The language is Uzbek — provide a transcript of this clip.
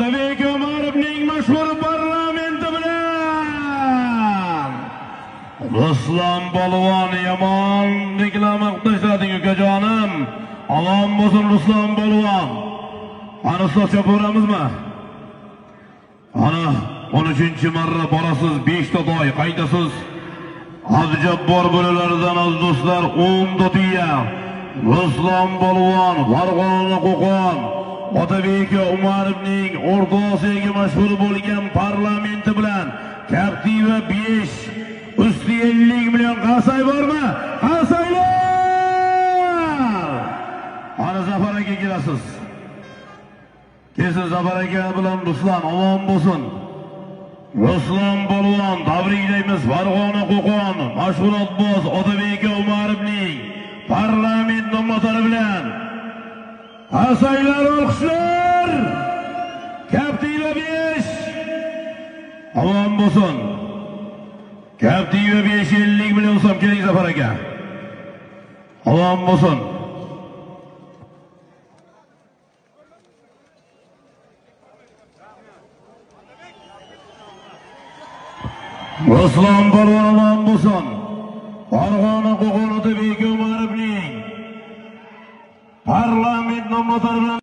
Otabek Umarovning mashhur parlamenti bilan Ruslan Polvon yomon reklama qilishading ukajonim. Omon bo'lsin Ruslan Polvon. Ana ustoz chaporamizmi? Ana 13-marra borasiz 5 ta to'y qaytasiz. Abdujabbor bo'lalaridan aziz do'stlar 10 ta tuya. Ruslan Polvon, Farg'ona Qo'qon, Otabek Umarovning O'rta Osiyoga mashhur bo'lgan parlamenti bilan Captiva 5 usti 50 million qasay bormi? Qasaylar! Ana Zafar aka kelasiz. Kelsiz Zafar aka bilan Ruslan omon bo'lsin. Ruslan Polvon tabriklaymiz. Farg'ona Qo'qon mashg'ulotboz Otabek Umarovning parlament nomzodi bilan qasaylar olqishlar. Captiva 5 omon bo'lsin. Captiva 5 50 million so'm keling Zafar aka. Omon bo'lsin. Ruslan Polvon omon bo'lsin. Farg'ona Qo'qon Otabek Umarovning parlament nomzodi bilan